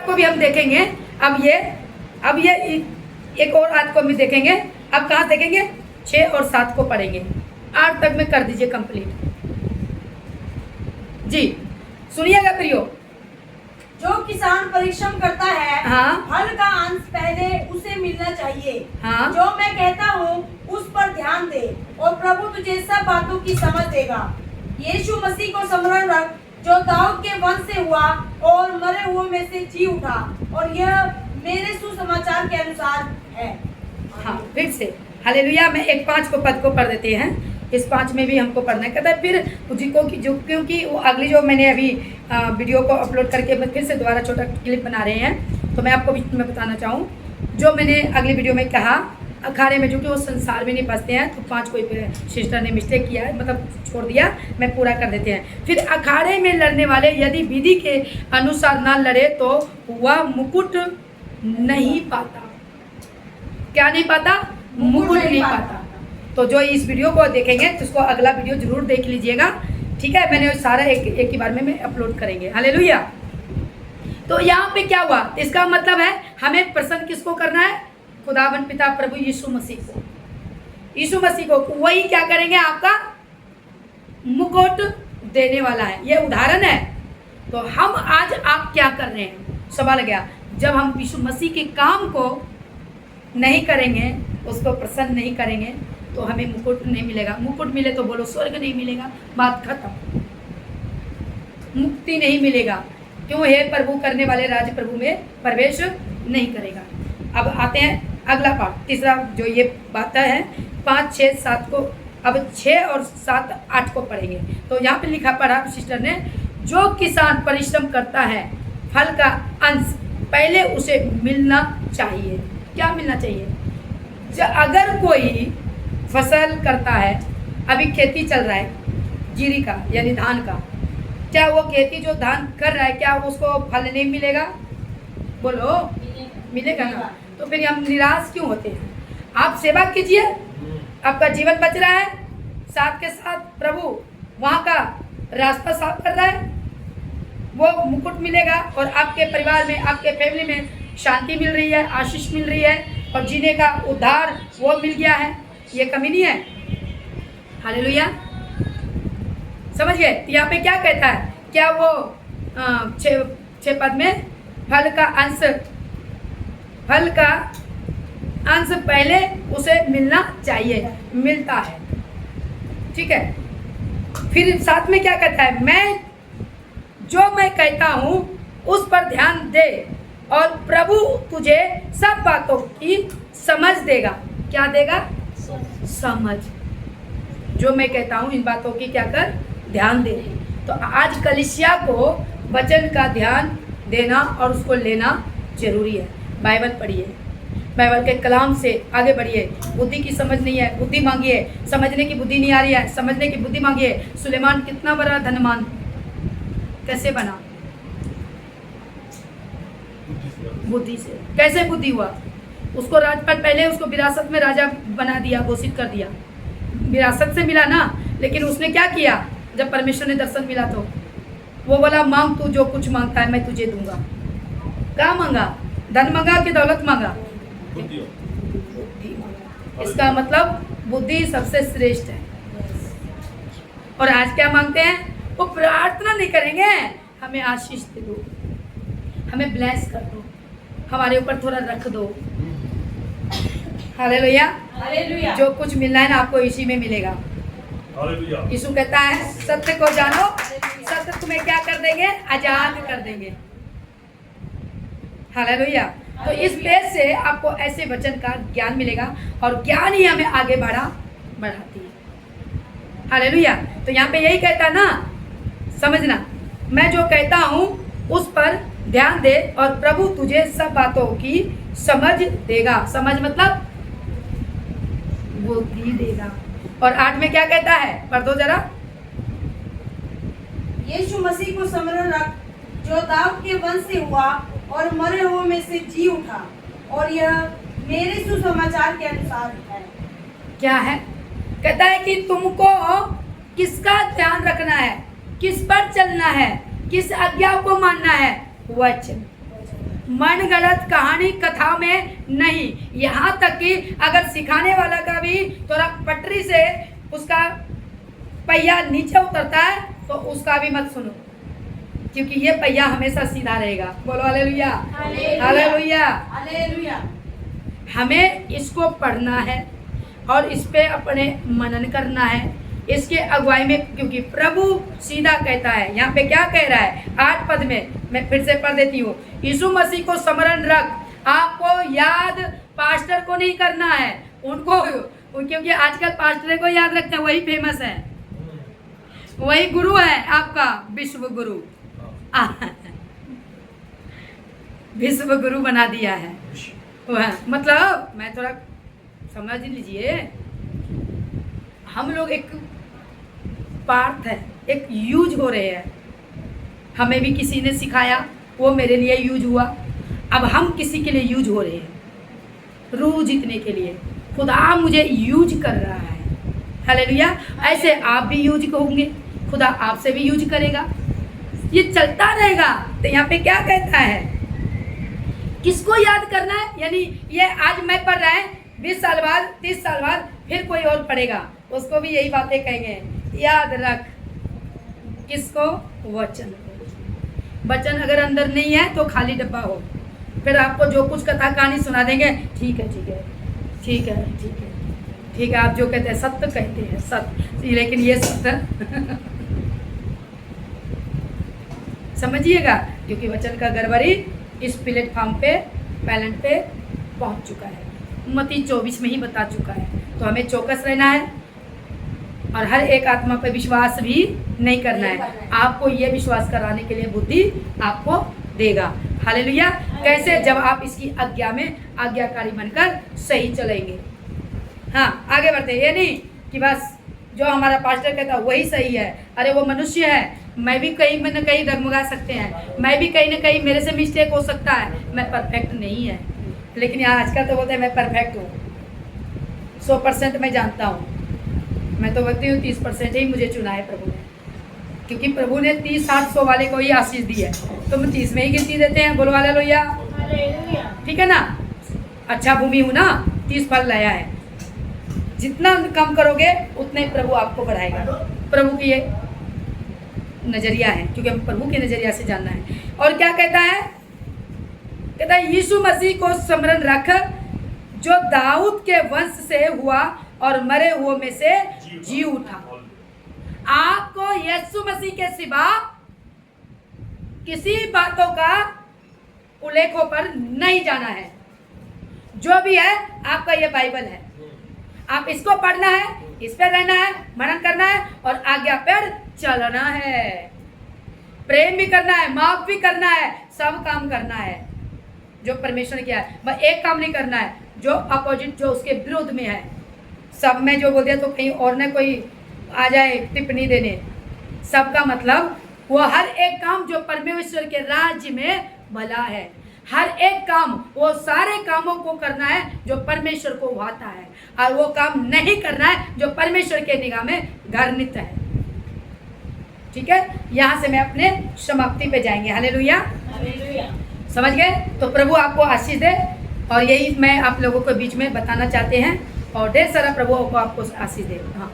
को भी हम देखेंगे। अब ये एक और आयत को हम देखेंगे। अब कहाँ देखेंगे? 6 और 7 को पढ़ेंगे। 8 तक में कर दीजिए कंप्लीट जी। सुनिएगा प्रियो। जो किसान परिश्रम करता है, हाँ। फल का अंश पहले उसे मिलना चाहिए। हाँ। जो मैं कहता हूँ उस पर ध्यान दे और प्रभु तुझे सब बातों की समझ देगा। यीशु मसीह को स्मरण रख, जो दाऊद के वंश से हुआ और मरे हुए में से जी उठा, और यह मेरे सुसमाचार के अनुसार है। हाँ, फिर से हालेलुया। मैं एक 5 को पद को पढ़ देते हैं। इस 5 में भी हमको पढ़ना है। कहता है फिर मुझको की जो, क्योंकि वो अगली जो मैंने अभी वीडियो को अपलोड करके फिर से दोबारा छोटा क्लिप बना रहे हैं, तो मैं आपको भी मैं बताना चाहूँ जो मैंने अगली वीडियो में कहा, अखाड़े में जो कि वो संसार में नहीं फंसते हैं, तो 5 कोई सिस्टर ने मिस्टेक किया है, मतलब छोड़ दिया, मैं पूरा कर देते हैं। फिर अखाड़े में लड़ने वाले यदि विधि के अनुसार ना लड़े तो वह मुकुट नहीं पाता। क्या नहीं पाता? मुकुट नहीं पाता। तो जो इस वीडियो को देखेंगे तो उसको अगला वीडियो जरूर देख लीजिएगा, ठीक है। मैंने सारा एक ही बार में अपलोड करेंगे। हालेलुया। तो यहाँ पे क्या हुआ? इसका मतलब है हमें प्रसन्न किसको करना है? खुदावंद पिता प्रभु यीशु मसीह को। यीशु मसीह को वही क्या करेंगे? आपका मुकुट देने वाला है। ये उदाहरण है। तो हम आज आप क्या कर रहे हैं? सवाल गया। जब हम यीशु मसीह के काम को नहीं करेंगे, उसको प्रसन्न नहीं करेंगे, तो हमें मुकुट नहीं मिलेगा। मुकुट मिले तो बोलो स्वर्ग नहीं मिलेगा, बात खत्म। मुक्ति नहीं मिलेगा। क्यों? हे प्रभु करने वाले राज प्रभु में प्रवेश नहीं करेगा। अब आते हैं अगला पार्ट, तीसरा जो ये बात है 5, 6, 7 को। अब 6 और 7, 8 को पढ़ेंगे। तो यहाँ पे लिखा पढ़ा सिस्टर ने, जो किसान परिश्रम करता है फल का अंश पहले उसे मिलना चाहिए। क्या मिलना चाहिए? अगर कोई फसल करता है, अभी खेती चल रहा है जीरी का यानी धान का, क्या वो खेती जो धान कर रहा है क्या उसको फल नहीं मिलेगा? बोलो मिलेगा ना। तो फिर हम निराश क्यों होते हैं? आप सेवा कीजिए, आपका जीवन बच रहा है, साथ के साथ प्रभु वहाँ का रास्ता साफ कर रहा है, वो मुकुट मिलेगा और आपके परिवार में, आपके फैमिली में शांति मिल रही है, आशीष मिल रही है और जीने का उद्धार वो मिल गया है। ये कमी नहीं है। हालेलुया। समझ गए? यहाँ पे क्या कहता है? क्या वो 6 पद में फल का अंश पहले उसे मिलना चाहिए, मिलता है, ठीक है। फिर साथ में क्या कहता है? मैं कहता हूँ उस पर ध्यान दे और प्रभु तुझे सब बातों की समझ देगा। क्या देगा? समझ। जो मैं कहता हूँ इन बातों की क्या कर? ध्यान दे। तो आज कलीसिया को वचन का ध्यान देना और उसको लेना जरूरी है। बाइबल पढ़िए, बाइबल के कलाम से आगे बढ़िए। बुद्धि की समझ नहीं है, बुद्धि मांगिए। समझने की बुद्धि नहीं आ रही है, समझने की बुद्धि मांगिए। सुलेमान कितना बड़ा धनवान कैसे बना? बुद्धि से। कैसे बुद्धि हुआ? उसको राजपाट पहले उसको विरासत में राजा बना दिया, घोषित कर दिया। विरासत से मिला ना, लेकिन उसने क्या किया? जब परमेश्वर ने दर्शन मिला तो वो बोला मांग तू जो कुछ मांगता है मैं तुझे दूंगा। क्या मांगा? धन मांगा कि दौलत मांगा? बुद्धि मांगा। इसका मतलब बुद्धि सबसे श्रेष्ठ है। और आज क्या मांगते हैं? वो प्रार्थना नहीं करेंगे, हमें आशीष दे दो, हमें ब्लेस कर दो, हमारे ऊपर थोड़ा रख दो। हालेलुया। हालेलुया। जो कुछ मिलना है ना आपको इसी में मिलेगा। हालेलुया। यीशु कहता है सत्य को जानो, सत्य तुम्हें क्या कर देंगे? आजाद कर देंगे। हालेलुया। तो इस बेस से आपको ऐसे वचन का ज्ञान मिलेगा और ज्ञान ही हमें आगे बढ़ाती है। हालेलुया। तो यहाँ पे यही कहता ना, समझना, मैं जो कहता हूँ उस पर ध्यान दे और प्रभु तुझे सब बातों की समझ देगा। समझ मतलब बुद्धि देगा। और 8 में क्या कहता है? पढ़ दो जरा। यीशु मसीह को स्मरण रख, जो दाऊद के वंश से हुआ और मरे हुए में से जी उठा, और यह मेरे सुसमाचार के अनुसार है। क्या है? कहता है कि तुमको किसका ध्यान रखना है, किस पर चलना है, किस आज्ञा को मानना है? वचन। मन गढ़ंत कहानी कथा में नहीं। यहाँ तक कि अगर सिखाने वाला का भी थोड़ा पटरी से उसका पहिया नीचे उतरता है तो उसका भी मत सुनो, क्योंकि ये पहिया हमेशा सीधा रहेगा। बोलो हालेलुया, हालेलुया, हालेलुया। हमें इसको पढ़ना है और इस पे अपने मनन करना है, इसके अगुवाई में, क्योंकि प्रभु सीधा कहता है। यहाँ पे क्या कह रहा है 8 पद में, मैं फिर से पढ़ देती हूँ। यीशु मसीह को स्मरण रख। आपको याद पास्टर को नहीं करना है, उनको, क्योंकि आजकल पास्टर को याद रखते हैं, वही फेमस है, वही गुरु है आपका, विश्व गुरु। विश्व गुरु बना दिया है वह। मतलब मैं थोड़ा समझ लीजिए, हम लोग एक पार्ट है, एक यूज हो रहे हैं। हमें भी किसी ने सिखाया, वो मेरे लिए यूज हुआ, अब हम किसी के लिए यूज हो रहे हैं। रूह जीतने के लिए खुदा मुझे यूज कर रहा है। हालेलुया। ऐसे आप भी यूज होंगे, खुदा आपसे भी यूज करेगा, ये चलता रहेगा। तो यहाँ पे क्या कहता है, किसको याद करना है? यानी ये आज मैं पढ़ रहा है, 20 साल बाद, 30 साल बाद फिर कोई और पढ़ेगा, उसको भी यही बातें कहेंगे, याद रख। किसको? वचन। वचन अगर अंदर नहीं है तो खाली डब्बा हो, फिर आपको जो कुछ कथा कहानी सुना देंगे, ठीक है ठीक है ठीक है ठीक है ठीक है, आप जो कहते हैं सत्य कहते हैं, सत्य, लेकिन ये सत्य समझिएगा, क्योंकि वचन का गड़बड़ी इस प्लेटफॉर्म पे, पैलेंट पे पहुंच चुका है। मत्ती 24 में ही बता चुका है। तो हमें चौकस रहना है और हर एक आत्मा पर विश्वास भी नहीं करना है। आपको ये विश्वास कराने के लिए बुद्धि आपको देगा। हालेलुया। कैसे? जब आप इसकी आज्ञा में आज्ञाकारी बनकर सही चलेंगे। हाँ, आगे बढ़ते। ये नहीं कि बस जो हमारा पास्टर कहता है वही सही है। अरे वो मनुष्य है, मैं भी कहीं न कहीं डगमगा सकते हैं, मैं भी कहीं ना कहीं मेरे से मिस्टेक हो सकता है, मैं परफेक्ट नहीं है। लेकिन यहाँ आजकल तो बोलते हैं मैं परफेक्ट हूँ, 100% मैं जानता हूँ। मैं तो बोलती हूँ 30% ही मुझे चुना है प्रभु ने, क्योंकि प्रभु ने 30, 60, 100 वाले को ही आशीष दी है, तो हम 30 में ही गिनती देते हैं। बोलो हालेलुया, ठीक है ना। अच्छा भूमि हूँ ना, 30 फल लाया है। जितना कम करोगे उतने प्रभु आपको बढ़ाएगा। प्रभु की ये नजरिया है, क्योंकि हम प्रभु के नजरिया से जानना है। और क्या कहता है? कहता है यीशु मसीह को स्मरण रख, जो दाऊद के वंश से हुआ और मरे हुए में से जी उठा। आपको यीशु मसीह के सिवा किसी बातों का उल्लेखों पर नहीं जाना है। जो भी है आपका ये बाइबल है, आप इसको पढ़ना है, इस पर रहना है, मनन करना है और आज्ञा पर चलना है। प्रेम भी करना है, माफ भी करना है, सब काम करना है जो परमेश्वर ने किया है। बस एक काम नहीं करना है जो अपोजिट, जो उसके विरोध में है। सब में जो बोल दिया तो कहीं और न कोई आ जाए टिप्पणी देने। सबका मतलब वो हर एक काम जो परमेश्वर के राज्य में भला है, हर एक काम, वो सारे कामों को करना है जो परमेश्वर को भाता है, और वो काम नहीं करना है जो परमेश्वर के निगाह में घृणित है। ठीक है, यहाँ से मैं अपने समाप्ति पे जाएंगे। हालेलुया, समझ गए? तो प्रभु आपको आशीष दे, और यही मैं आप लोगों के बीच में बताना चाहते हैं, और ढेर सारा प्रभु को आपको आशीष दे। हाँ।